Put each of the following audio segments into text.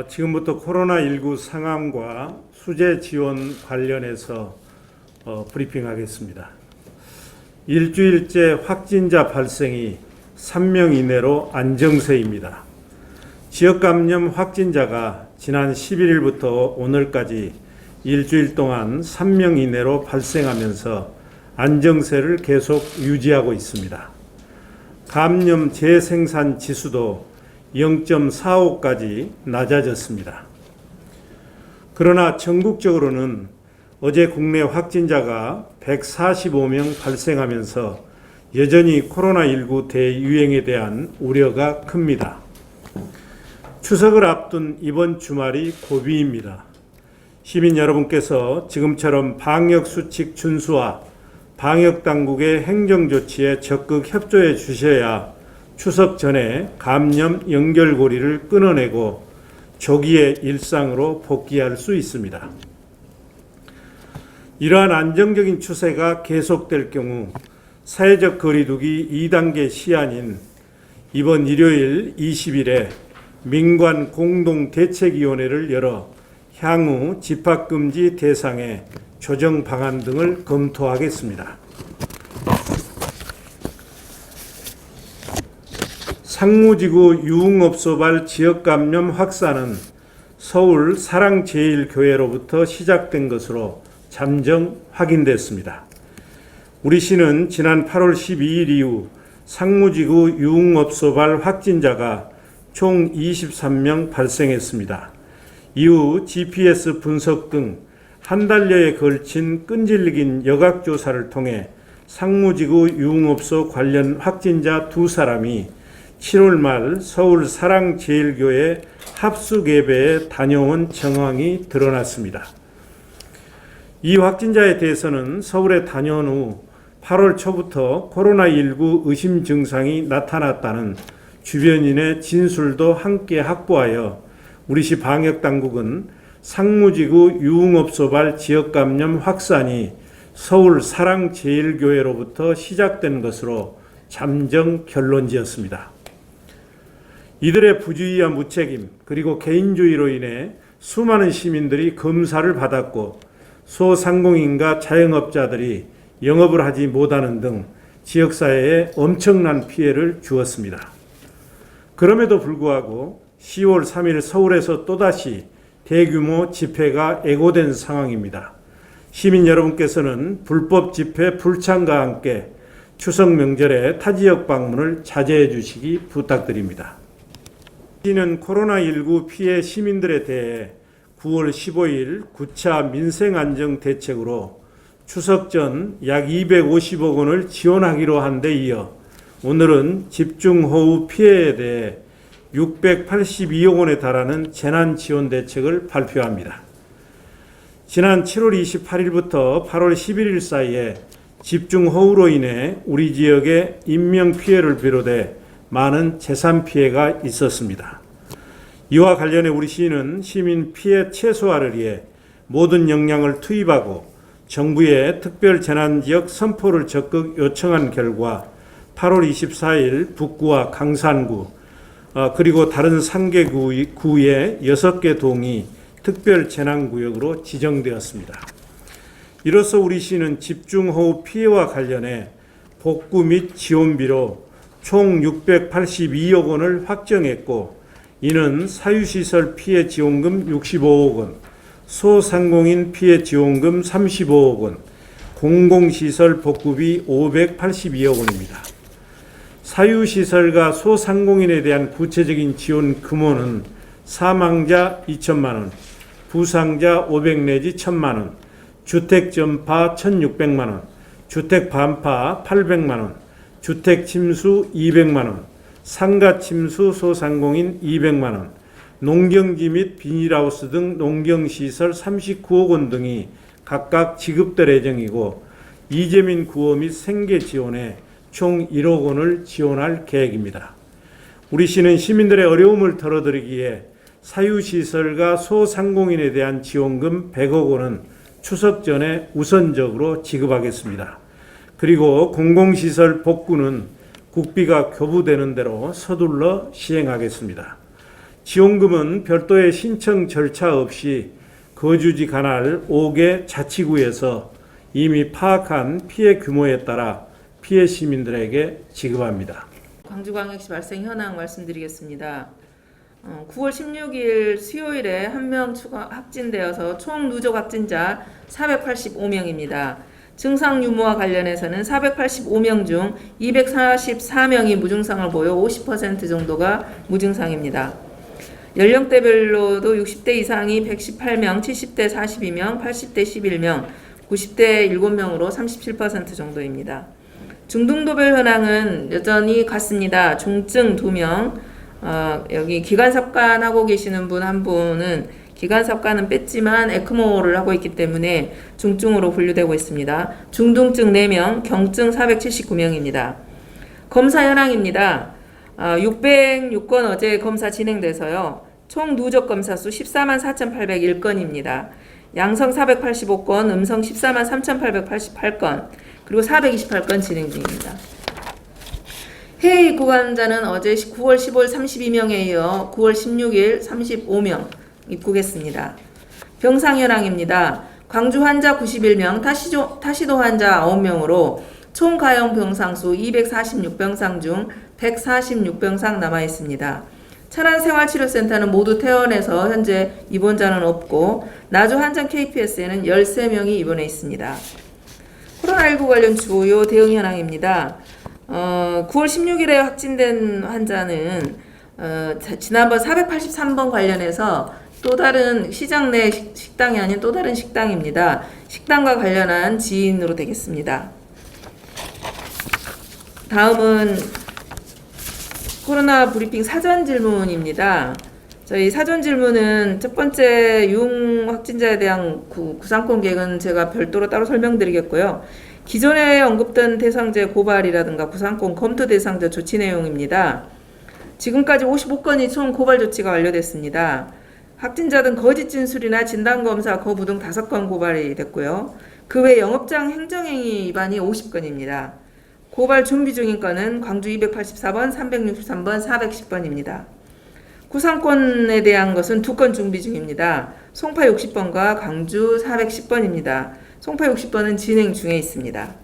지금부터 코로나19 상황과 수재 지원 관련해서 브리핑하겠습니다. 일주일째 확진자 발생이 3명 이내로 안정세입니다. 지역 감염 확진자가 지난 11일부터 오늘까지 일주일 동안 3명 이내로 발생하면서 안정세를 계속 유지하고 있습니다. 감염 재생산 지수도 0.45까지 낮아졌습니다. 그러나 전국적으로는 어제 국내 확진자가 145명 발생하면서 여전히 코로나19 대유행에 대한 우려가 큽니다. 추석을 앞둔 이번 주말이 고비입니다. 시민 여러분께서 지금처럼 방역수칙 준수와 방역당국의 행정조치에 적극 협조해 주셔야 추석 전에 감염 연결고리를 끊어내고 조기에 일상으로 복귀할 수 있습니다. 이러한 안정적인 추세가 계속될 경우 사회적 거리두기 2단계 시한인 이번 일요일 20일에 민관 공동대책위원회를 열어 향후 집합금지 대상의 조정 방안 등을 검토하겠습니다. 상무지구 유흥업소발 지역감염 확산은 서울 사랑제일교회로부터 시작된 것으로 잠정 확인됐습니다. 우리 시는 지난 8월 12일 이후 상무지구 유흥업소발 확진자가 총 23명 발생했습니다. 이후 GPS 분석 등 한 달여에 걸친 끈질긴 역학조사를 통해 상무지구 유흥업소 관련 확진자 2사람이 7월 말 서울 사랑제일교회 합숙예배에 다녀온 정황이 드러났습니다. 이 확진자에 대해서는 서울에 다녀온 후 8월 초부터 코로나19 의심 증상이 나타났다는 주변인의 진술도 함께 확보하여 우리시 방역당국은 상무지구 유흥업소발 지역감염 확산이 서울 사랑제일교회로부터 시작된 것으로 잠정 결론지었습니다. 이들의 부주의와 무책임 그리고 개인주의로 인해 수많은 시민들이 검사를 받았고 소상공인과 자영업자들이 영업을 하지 못하는 등 지역사회에 엄청난 피해를 주었습니다. 그럼에도 불구하고 10월 3일 서울에서 또다시 대규모 집회가 예고된 상황입니다. 시민 여러분께서는 불법 집회 불참과 함께 추석 명절에 타 지역 방문을 자제해 주시기 부탁드립니다. 시는 코로나19 피해 시민들에 대해 9월 15일 9차 민생안정대책으로 추석 전 약 250억 원을 지원하기로 한 데 이어 오늘은 집중호우 피해에 대해 682억 원에 달하는 재난지원대책을 발표합니다. 지난 7월 28일부터 8월 11일 사이에 집중호우로 인해 우리 지역에 인명피해를 비롯해 많은 재산 피해가 있었습니다. 이와 관련해 우리 시는 시민 피해 최소화를 위해 모든 역량을 투입하고 정부의 특별재난지역 선포를 적극 요청한 결과 8월 24일 북구와 강산구 그리고 다른 3개 구의 6개 동이 특별재난구역으로 지정되었습니다. 이로써 우리 시는 집중호우 피해와 관련해 복구 및 지원비로 총 682억 원을 확정했고 이는 사유시설 피해 지원금 65억 원, 소상공인 피해 지원금 35억 원, 공공시설 복구비 582억 원입니다. 사유시설과 소상공인에 대한 구체적인 지원 규모는 사망자 2천만 원, 부상자 500 내지 1,000만 원, 주택전파 1,600만 원, 주택반파 800만 원, 주택침수 200만 원, 상가침수 소상공인 200만 원, 농경지 및 비닐하우스 등 농경시설 39억 원 등이 각각 지급될 예정이고 이재민 구호 및 생계 지원에 총 1억 원을 지원할 계획입니다. 우리 시는 시민들의 어려움을 덜어드리기에 사유시설과 소상공인에 대한 지원금 100억 원은 추석 전에 우선적으로 지급하겠습니다. 그리고 공공시설 복구는 국비가 교부되는 대로 서둘러 시행하겠습니다. 지원금은 별도의 신청 절차 없이 거주지 관할 5개 자치구에서 이미 파악한 피해 규모에 따라 피해 시민들에게 지급합니다. 광주광역시 발생 현황 말씀드리겠습니다. 9월 16일 수요일에 1명 추가 확진되어서 총 누적 확진자 485명입니다. 증상 유무와 관련해서는 485명 중 244명이 무증상을 보여 50% 정도가 무증상입니다. 연령대별로도 60대 이상이 118명, 70대 42명, 80대 11명, 90대 7명으로 37% 정도입니다. 중등도별 현황은 여전히 같습니다. 중증 2명, 여기 기관삽관 하고 계시는 분 한 분은 기관삽관은 뺐지만 에크모를 하고 있기 때문에 중증으로 분류되고 있습니다. 중등증 4명, 경증 479명입니다. 검사 현황입니다. 606건 어제 검사 진행돼서요. 총 누적 검사 수 14만 4,801건입니다. 양성 485건, 음성 14만 3,888건, 그리고 428건 진행 중입니다. 해외 입국 환자는 어제 9월 15일 32명에 이어 9월 16일 35명 입국했습니다. 병상 현황입니다. 광주 환자 91명, 타시도 환자 9명으로 총 가용 병상수 246병상 중 146병상 남아 있습니다. 찬안생활치료센터는 모두 퇴원해서 현재 입원자는 없고 나주 한정 KPS에는 13명이 입원해 있습니다. 코로나19 관련 주요 대응 현황입니다. 9월 16일에 확진된 환자는 지난번 483번 관련해서 또 다른 시장 내 식당이 아닌 또 다른 식당입니다. 식당과 관련한 지인으로 되겠습니다. 다음은 코로나 브리핑 사전 질문입니다. 저희 사전 질문은 첫 번째 유흥 확진자에 대한 구상권 계획은 제가 별도로 따로 설명드리겠고요. 기존에 언급된 대상자 고발이라든가 구상권 검토 대상자 조치 내용입니다. 지금까지 55건이 총 고발 조치가 완료됐습니다. 확진자 등 거짓 진술이나 진단검사 거부 등 5건 고발이 됐고요. 그 외 영업장 행정행위 위반이 50건입니다. 고발 준비 중인 건은 광주 284번, 363번, 410번입니다. 구상권에 대한 것은 2건 준비 중입니다. 송파 60번과 광주 410번입니다. 송파 60번은 진행 중에 있습니다.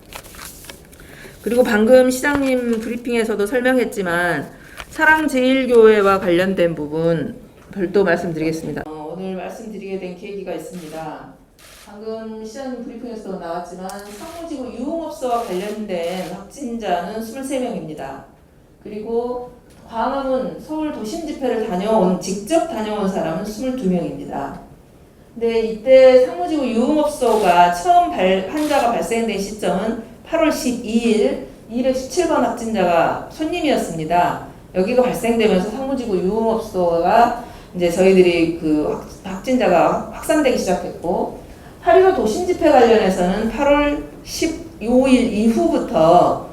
그리고 방금 시장님 브리핑에서도 설명했지만 사랑제일교회와 관련된 부분 별도 말씀드리겠습니다. 오늘 말씀드리게 된 계기가 있습니다. 방금 시장님 브리핑에서 나왔지만 상무지구 유흥업소와 관련된 확진자는 23명입니다. 그리고 광화문 서울 도심 집회를 직접 다녀온 사람은 22명입니다. 근데 이때 상무지구 유흥업소가 처음 환자가 발생된 시점은 8월 12일 217번 확진자가 손님이었습니다. 여기가 발생되면서 상무지구 유흥업소가 이제 저희들이 그 확진자가 확산되기 시작했고 8.15 도심 집회 관련해서는 8월 15일 이후부터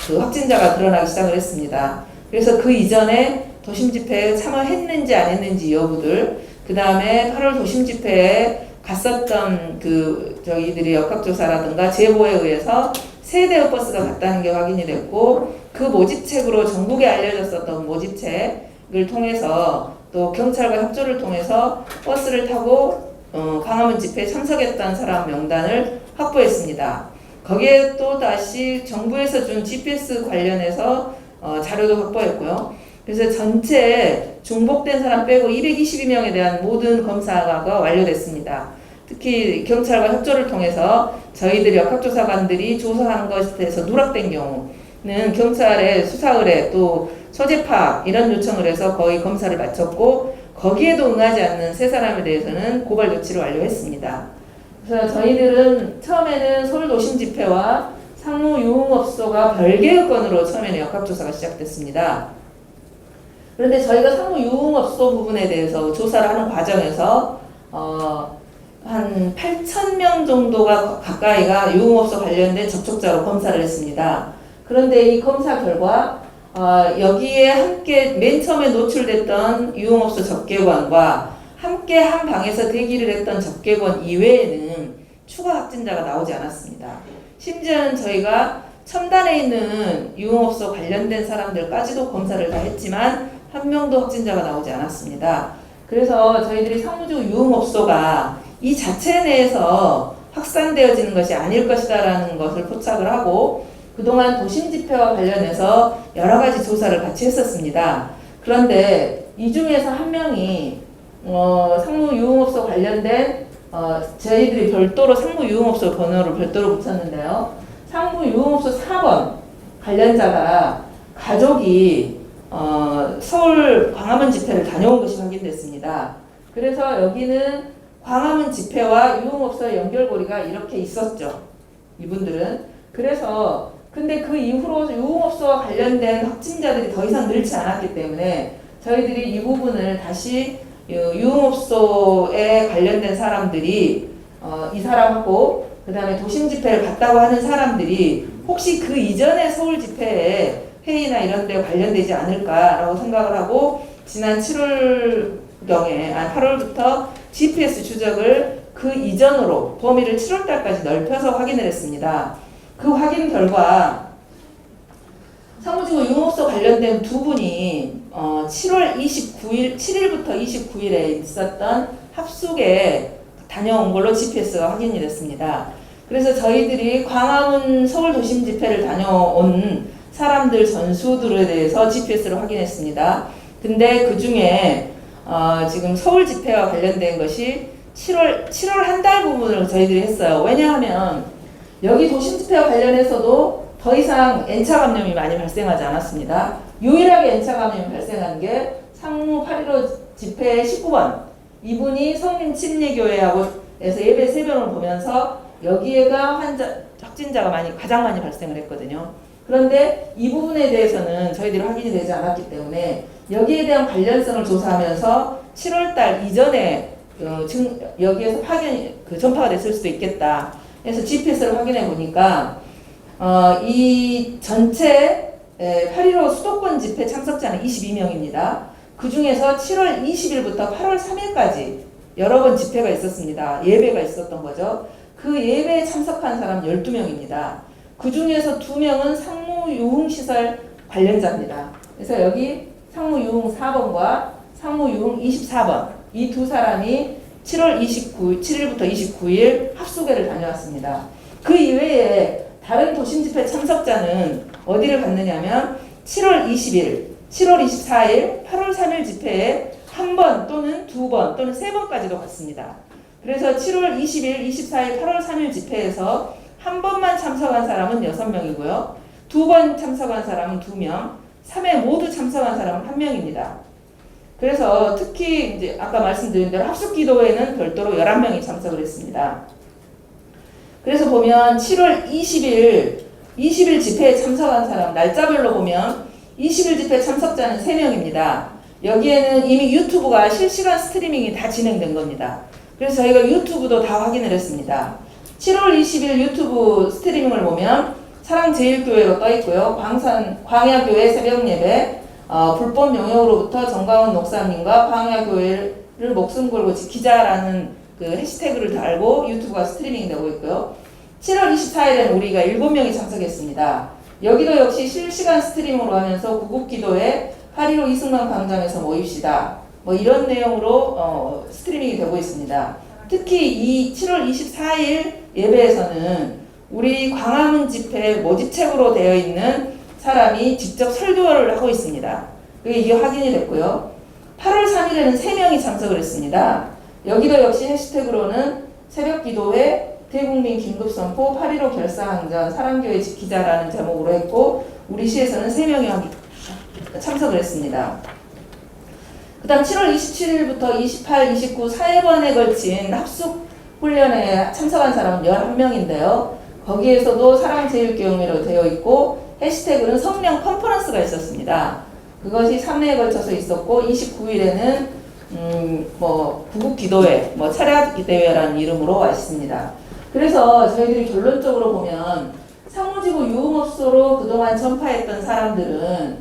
그 확진자가 드러나기 시작을 했습니다. 그래서 그 이전에 도심 집회에 참여했는지 안 했는지 여부들, 그 다음에 8월 도심 집회에 갔었던 저희들이 역학조사라든가 제보에 의해서 세 대의 버스가 갔다는 게 확인이 됐고, 그 모집책으로 전국에 알려졌었던 모집책을 통해서 또 경찰과 협조를 통해서 버스를 타고 광화문 집회에 참석했던 사람 명단을 확보했습니다. 거기에 또 다시 정부에서 준 GPS 관련해서 자료도 확보했고요. 그래서 전체 중복된 사람 빼고 222명에 대한 모든 검사가 완료됐습니다. 특히 경찰과 협조를 통해서 저희들이 역학조사관들이 조사한 것에 대해서 누락된 경우는 경찰의 수사 의뢰 또 소재 파악 이런 요청을 해서 거의 검사를 마쳤고, 거기에도 응하지 않는 3사람에 대해서는 고발 조치를 완료했습니다. 그래서 저희들은 처음에는 서울 도심 집회와 상무 유흥업소가 별개의 건으로 처음에는 역학조사가 시작됐습니다. 그런데 저희가 상무 유흥업소 부분에 대해서 조사를 하는 과정에서 한 8,000명 정도가 가까이가 유흥업소 관련된 접촉자로 검사를 했습니다. 그런데 이 검사 결과 여기에 함께 맨 처음에 노출됐던 유흥업소 접객원과 함께 한 방에서 대기를 했던 접객원 이외에는 추가 확진자가 나오지 않았습니다. 심지어는 저희가 첨단에 있는 유흥업소 관련된 사람들까지도 검사를 다 했지만 한 명도 확진자가 나오지 않았습니다. 그래서 저희들이 상무지구 유흥업소가 이 자체 내에서 확산되어지는 것이 아닐 것이다라는 것을 포착을 하고 그동안 도심 집회와 관련해서 여러 가지 조사를 같이 했었습니다. 그런데 이 중에서 한 명이 상무 유흥업소 관련된 저희들이 별도로 상무 유흥업소 번호를 별도로 붙였는데요. 상무 유흥업소 4번 관련자가 가족이 서울 광화문 집회를 다녀온 것이 확인됐습니다. 그래서 여기는 광화문 집회와 유흥업소의 연결고리가 이렇게 있었죠. 이분들은. 그래서 근데 그 이후로 유흥업소와 관련된 확진자들이 더 이상 늘지 않았기 때문에 저희들이 이 부분을 다시 유흥업소에 관련된 사람들이 이 사람하고 그 다음에 도심 집회를 갔다고 하는 사람들이 혹시 그 이전에 서울 집회에 회의나 이런 데 관련되지 않을까라고 생각을 하고 지난 7월경에 8월부터 GPS 추적을 그 이전으로 범위를 7월달까지 넓혀서 확인을 했습니다. 그 확인 결과 상무지구 유흥업소 관련된 두 분이 7월 29일, 7일부터 29일에 있었던 합숙에 다녀온 걸로 GPS가 확인이 됐습니다. 그래서 저희들이 광화문 서울 도심 집회를 다녀온 사람들 전수들에 대해서 GPS를 확인했습니다. 근데 그 중에 지금 서울 집회와 관련된 것이 7월 한 달 부분을 저희들이 했어요. 왜냐하면 여기 도심 집회와 관련해서도 더 이상 N차 감염이 많이 발생하지 않았습니다. 유일하게 N차 감염이 발생한 게 상무 8.15 집회 19번 이분이 성림 침례교회하고 에서 예배 세변을 보면서 여기에가 확진자가 가장 많이 발생을 했거든요. 그런데 이 부분에 대해서는 저희들이 확인이 되지 않았기 때문에 여기에 대한 관련성을 조사하면서 7월달 이전에 여기에서 전파가 됐을 수도 있겠다. 그래서 GPS를 확인해 보니까 이 전체 8.15 수도권 집회 참석자는 22명입니다. 그 중에서 7월 20일부터 8월 3일까지 여러 번 집회가 있었습니다. 예배가 있었던 거죠. 그 예배에 참석한 사람 12명입니다. 그 중에서 2명은 상무유흥시설 관련자입니다. 그래서 여기 상무유흥 4번과 상무유흥 24번 이 두 사람이 7일부터 29일 합숙회를 다녀왔습니다. 그 이외에 다른 도심집회 참석자는 어디를 갔느냐면 7월 20일, 7월 24일, 8월 3일 집회에 한 번 또는 두 번 또는 세 번까지도 갔습니다. 그래서 7월 20일, 24일, 8월 3일 집회에서 한 번만 참석한 사람은 6명이고요. 두 번 참석한 사람은 2명, 3회 모두 참석한 사람은 1명입니다. 그래서 특히 이제 아까 말씀드린 대로 합숙기도회는 별도로 11명이 참석을 했습니다. 그래서 보면 7월 20일 집회에 참석한 사람 날짜별로 보면 20일 집회 참석자는 3명입니다. 여기에는 이미 유튜브가 실시간 스트리밍이 다 진행된 겁니다. 그래서 저희가 유튜브도 다 확인을 했습니다. 7월 20일 유튜브 스트리밍을 보면 사랑제일교회로 떠 있고요. 광야교회 새벽예배, 불법 영역으로부터 정가원 목사님과 광야교회를 목숨 걸고 지키자라는 그 해시태그를 달고 유튜브가 스트리밍이 되고 있고요. 7월 24일에는 우리가 7명이 참석했습니다. 여기도 역시 실시간 스트리밍으로 하면서 구국기도회 8.15 이승만 광장에서 모입시다. 뭐 이런 내용으로 스트리밍이 되고 있습니다. 특히 이 7월 24일 예배에서는 우리 광화문 집회 모집책으로 되어 있는 사람이 직접 설교를 하고 있습니다. 이게 확인이 됐고요. 8월 3일에는 3명이 참석을 했습니다. 여기도 역시 해시태그로는 새벽기도회 대국민 긴급선포 8.15 결사항전 사랑교회 지키자라는 제목으로 했고 우리 시에서는 3명이 참석을 했습니다. 그 다음 7월 27일부터 28, 29, 4일번에 걸친 합숙 훈련에 참석한 사람은 11명인데요. 거기에서도 사랑제일교회로 되어 있고 해시태그는 성령 컨퍼런스가 있었습니다. 그것이 3회에 걸쳐서 있었고 29일에는 구국기도회, 차례대회라는 이름으로 와 있습니다. 그래서 저희들이 결론적으로 보면 상무지구 유흥업소로 그동안 전파했던 사람들은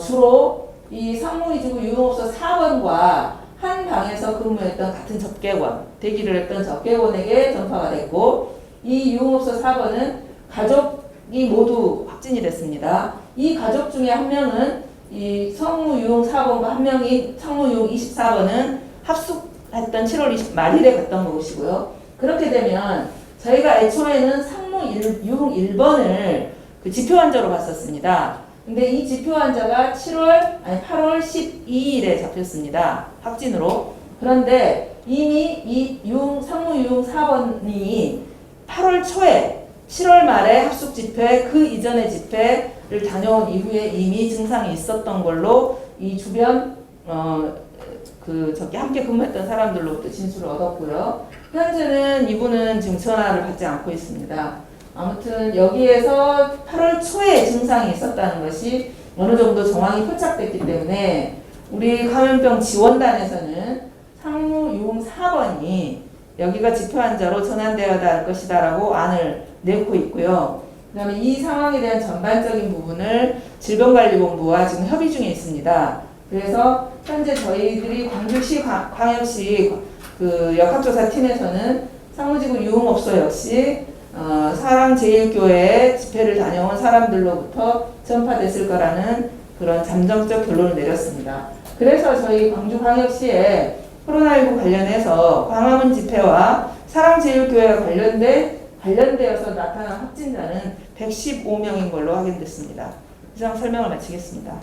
주로 이 상무지구 유흥업소 4번과 한 방에서 근무했던 같은 접객원, 대기를 했던 접객원에게 전파가 됐고 이 유흥업소 4번은 가족이 모두 확진이 됐습니다. 이 가족 중에 한 명은 이 성무유흥 4번과 한 명이 성무유흥 24번은 합숙했던 7월 20 말일에 갔던 것이고요. 그렇게 되면 저희가 애초에는 상무유흥 1번을 그 지표 환자로 봤었습니다. 근데 이 지표 환자가 8월 12일에 잡혔습니다. 확진으로. 그런데 이미 이 상무유흥 4번이 8월 초에 7월 말에 합숙 집회 그 이전의 집회를 다녀온 이후에 이미 증상이 있었던 걸로 이 주변 함께 근무했던 사람들로부터 진술을 얻었고요. 현재는 이분은 지금 전화를 받지 않고 있습니다. 아무튼 여기에서 8월 초에 증상이 있었다는 것이 어느 정도 정황이 포착됐기 때문에 우리 감염병 지원단에서는 상무유흥 4번이 여기가 지표 환자로 전환되어야 할 것이다라고 안을 내고 있고요. 그 다음에 이 상황에 대한 전반적인 부분을 질병관리본부와 지금 협의 중에 있습니다. 그래서 현재 저희들이 광주시 광역시 그 역학조사팀에서는 상무지구 유흥업소 역시 사랑제일교회 집회를 다녀온 사람들로부터 전파됐을 거라는 그런 잠정적 결론을 내렸습니다. 그래서 저희 광주광역시에 코로나19 관련해서 광화문 집회와 사랑제일교회와 관련되어서 나타난 확진자는 115명인 걸로 확인됐습니다. 이상 설명을 마치겠습니다.